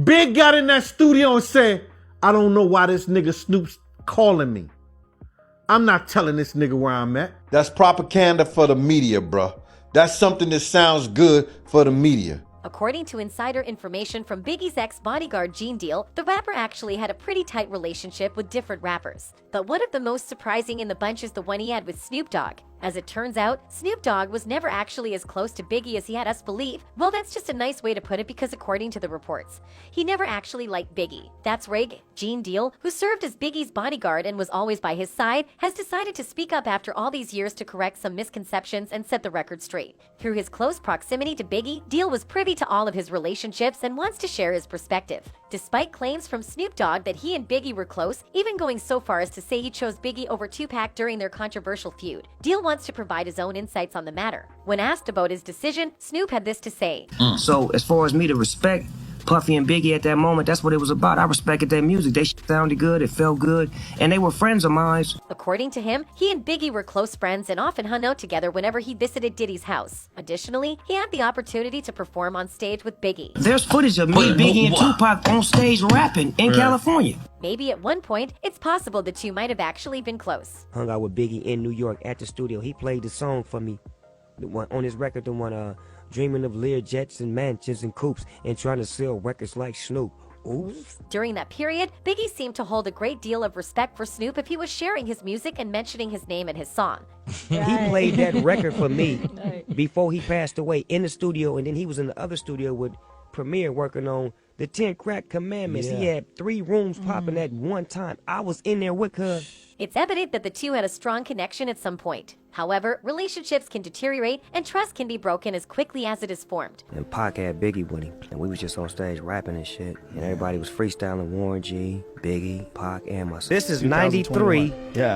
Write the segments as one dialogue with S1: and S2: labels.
S1: Big got in that studio and said, I don't know why this nigga Snoop's calling me. I'm not telling this nigga where I'm at.
S2: That's propaganda for the media, bruh. That's something that sounds good for the media.
S3: According to insider information from Biggie's ex-bodyguard Gene Deal, the rapper actually had a pretty tight relationship with different rappers. But one of the most surprising in the bunch is the one he had with Snoop Dogg. As it turns out, Snoop Dogg was never actually as close to Biggie as he had us believe. Well, that's just a nice way to put it because according to the reports, he never actually liked Biggie. That's right, Gene Deal, who served as Biggie's bodyguard and was always by his side, has decided to speak up after all these years to correct some misconceptions and set the record straight. Through his close proximity to Biggie, Deal was privy to all of his relationships and wants to share his perspective. Despite claims from Snoop Dogg that he and Biggie were close, even going so far as to say he chose Biggie over Tupac during their controversial feud, Deal wants to provide his own insights on the matter. When asked about his decision, Snoop had this to say.
S4: So as far as me to respect Puffy and Biggie at that moment, that's what it was about. I respected their music. They sounded good, it felt good, and they were friends of mine.
S3: According to him, he and Biggie were close friends and often hung out together whenever he visited Diddy's house. Additionally, he had the opportunity to perform on stage with Biggie.
S4: There's footage of me, Biggie, and Tupac on stage rapping in California.
S3: Maybe at one point, it's possible the two might have actually been close.
S5: Hung out with Biggie in New York at the studio. He played the song for me. The one on his record, the one dreaming of Lear jets and mansions and coupes and trying to sell records like Snoop. Oof.
S3: During that period, Biggie seemed to hold a great deal of respect for Snoop if he was sharing his music and mentioning his name in his song.
S5: He played that record for me before he passed away in the studio, and then he was in the other studio with Premier working on the 10 Crack Commandments. He had 3 rooms popping at one time. I was in there with her.
S3: It's evident that the two had a strong connection at some point. However, relationships can deteriorate and trust can be broken as quickly as it is formed.
S5: And Pac had Biggie with him, and we was just on stage rapping and shit, and everybody was freestyling Warren G, Biggie, Pac, and myself. This is 93,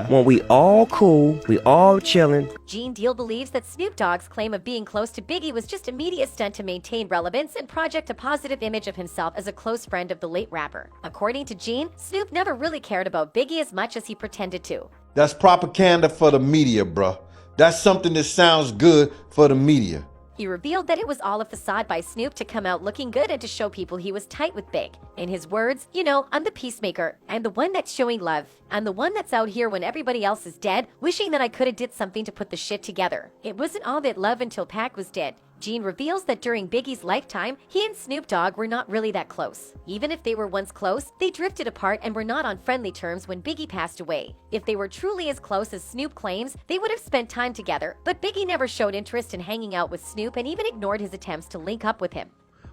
S5: when we all cool, we all chilling.
S3: Gene Deal believes that Snoop Dogg's claim of being close to Biggie was just a media stunt to maintain relevance and project a positive image of himself as a close friend of the late rapper. According to Gene, Snoop never really cared about Biggie as much as he pretended to.
S2: That's propaganda for the media, bruh. That's something that sounds good for the media.
S3: He revealed that it was all a facade by Snoop to come out looking good and to show people he was tight with Big. In his words, you know, I'm the peacemaker. I'm the one that's showing love. I'm the one that's out here when everybody else is dead, wishing that I could have did something to put the shit together. It wasn't all that love until Pac was dead. Gene reveals that during Biggie's lifetime, he and Snoop Dogg were not really that close. Even if they were once close, they drifted apart and were not on friendly terms when Biggie passed away. If they were truly as close as Snoop claims, they would have spent time together, but Biggie never showed interest in hanging out with Snoop and even ignored his attempts to link up with him.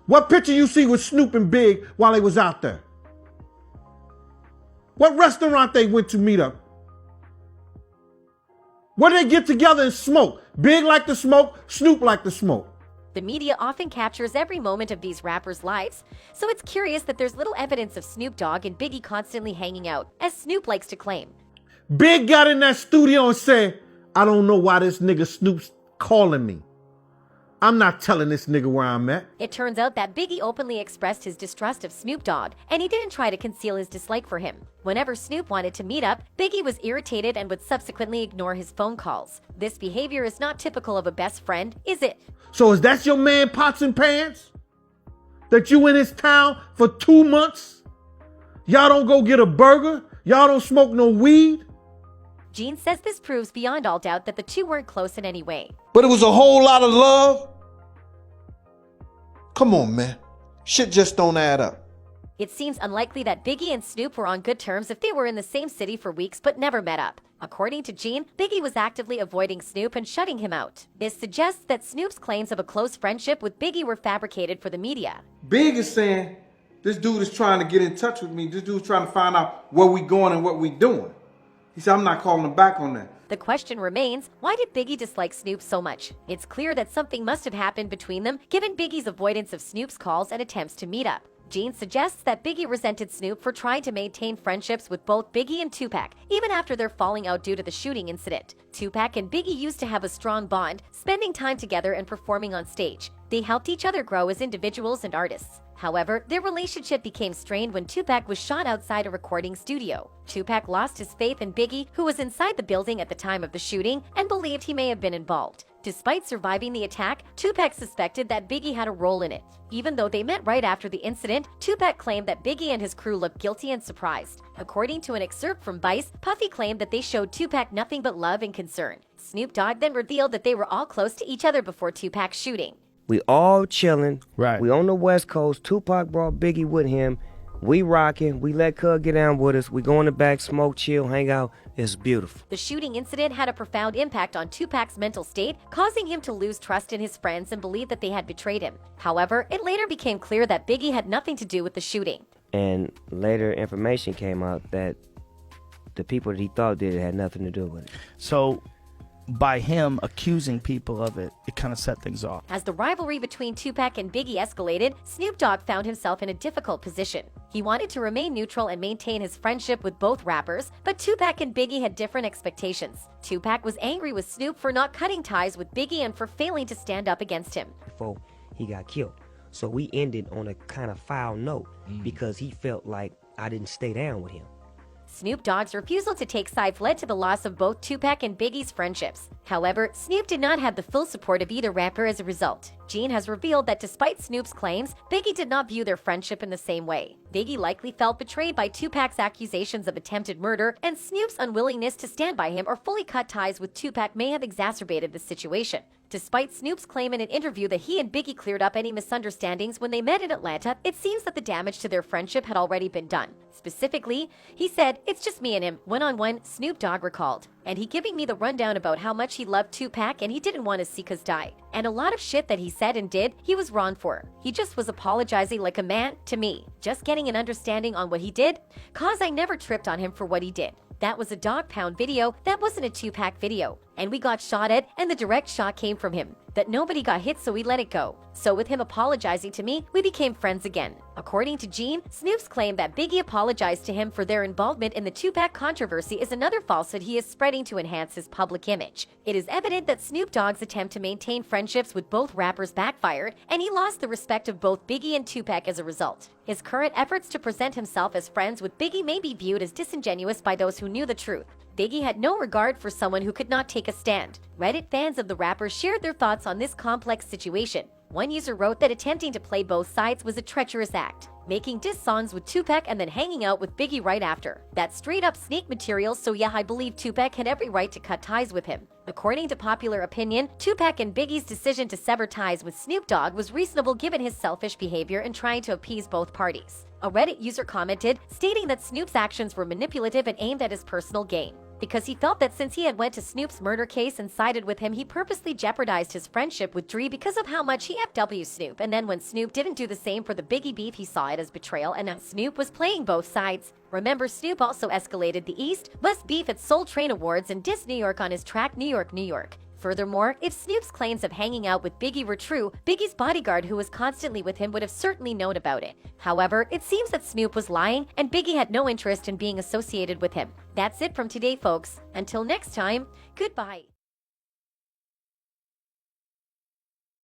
S1: What picture you see with Snoop and Big while they was out there? What restaurant they went to meet up? Where they get together and smoke? Big like to smoke, Snoop like to smoke.
S3: The media often captures every moment of these rappers' lives, so it's curious that there's little evidence of Snoop Dogg and Biggie constantly hanging out, as Snoop likes to claim.
S1: Big got in that studio and said, I don't know why this nigga Snoop's calling me. I'm not telling this nigga where I'm at.
S3: It turns out that Biggie openly expressed his distrust of Snoop Dogg, and he didn't try to conceal his dislike for him. Whenever Snoop wanted to meet up, Biggie was irritated and would subsequently ignore his phone calls. This behavior is not typical of a best friend, is it?
S1: So is that your man Pots and Pants? That you in his town for 2 months? Y'all don't go get a burger? Y'all don't smoke no weed?
S3: Gene says this proves beyond all doubt that the two weren't close in any way.
S2: But it was a whole lot of love. Come on, man. Shit just don't add up.
S3: It seems unlikely that Biggie and Snoop were on good terms if they were in the same city for weeks but never met up. According to Gene, Biggie was actively avoiding Snoop and shutting him out. This suggests that Snoop's claims of a close friendship with Biggie were fabricated for the media.
S6: Big is saying, this dude is trying to get in touch with me. This dude's trying to find out where we going and what we doing. He said, I'm not calling him back on that.
S3: The question remains, why did Biggie dislike Snoop so much? It's clear that something must have happened between them, given Biggie's avoidance of Snoop's calls and attempts to meet up. Gene suggests that Biggie resented Snoop for trying to maintain friendships with both Biggie and Tupac, even after their falling out due to the shooting incident. Tupac and Biggie used to have a strong bond, spending time together and performing on stage. They helped each other grow as individuals and artists. However, their relationship became strained when Tupac was shot outside a recording studio. Tupac lost his faith in Biggie, who was inside the building at the time of the shooting, and believed he may have been involved. Despite surviving the attack, Tupac suspected that Biggie had a role in it. Even though they met right after the incident, Tupac claimed that Biggie and his crew looked guilty and surprised. According to an excerpt from Vice, Puffy claimed that they showed Tupac nothing but love and concern. Snoop Dogg then revealed that they were all close to each other before Tupac's shooting.
S5: We all chilling.
S1: Right.
S5: We on the West Coast. Tupac brought Biggie with him. We rocking. We let Cub get down with us. We go in the back, smoke, chill, hang out. It's beautiful.
S3: The shooting incident had a profound impact on Tupac's mental state, causing him to lose trust in his friends and believe that they had betrayed him. However, it later became clear that Biggie had nothing to do with the shooting.
S5: And later information came out that the people that he thought did it had nothing to do with it.
S7: So by him accusing people of it, it kind of set things off.
S3: As the rivalry between Tupac and Biggie escalated, Snoop Dogg found himself in a difficult position. He wanted to remain neutral and maintain his friendship with both rappers, but Tupac and Biggie had different expectations. Tupac was angry with Snoop for not cutting ties with Biggie and for failing to stand up against him.
S5: Before he got killed. So we ended on a kind of foul note because he felt like I didn't stay down with him.
S3: Snoop Dogg's refusal to take sides led to the loss of both Tupac and Biggie's friendships. However, Snoop did not have the full support of either rapper as a result. Gene has revealed that despite Snoop's claims, Biggie did not view their friendship in the same way. Biggie likely felt betrayed by Tupac's accusations of attempted murder, and Snoop's unwillingness to stand by him or fully cut ties with Tupac may have exacerbated the situation. Despite Snoop's claim in an interview that he and Biggie cleared up any misunderstandings when they met in Atlanta, it seems that the damage to their friendship had already been done. Specifically, he said, "It's just me and him, one-on-one," Snoop Dogg recalled. And he giving me the rundown about how much he loved Tupac and he didn't want to see us die. And a lot of shit that he said and did, he was wrong for. He just was apologizing like a man to me, just getting an understanding on what he did, cause I never tripped on him for what he did. That was a dog pound video, that wasn't a Tupac video. And we got shot at, and the direct shot came from him. That nobody got hit, so we let it go. So with him apologizing to me, we became friends again. According to Gene, Snoop's claim that Biggie apologized to him for their involvement in the Tupac controversy is another falsehood he is spreading to enhance his public image. It is evident that Snoop Dogg's attempt to maintain friendships with both rappers backfired, and he lost the respect of both Biggie and Tupac as a result. His current efforts to present himself as friends with Biggie may be viewed as disingenuous by those who knew the truth. Biggie had no regard for someone who could not take a stand. Reddit fans of the rapper shared their thoughts on this complex situation. One user wrote that attempting to play both sides was a treacherous act, making diss songs with Tupac and then hanging out with Biggie right after. That's straight up snake material, so yeah, I believe Tupac had every right to cut ties with him. According to popular opinion, Tupac and Biggie's decision to sever ties with Snoop Dogg was reasonable given his selfish behavior in trying to appease both parties. A Reddit user commented, stating that Snoop's actions were manipulative and aimed at his personal gain, because he felt that since he had went to Snoop's murder case and sided with him, he purposely jeopardized his friendship with Dre because of how much he FW Snoop. And then when Snoop didn't do the same for the Biggie beef, he saw it as betrayal, and now Snoop was playing both sides. Remember, Snoop also escalated the East-West beef at Soul Train Awards and dissed New York on his track New York, New York. Furthermore, if Snoop's claims of hanging out with Biggie were true, Biggie's bodyguard who was constantly with him would have certainly known about it. However, it seems that Snoop was lying and Biggie had no interest in being associated with him. That's it from today, folks. Until next time, goodbye.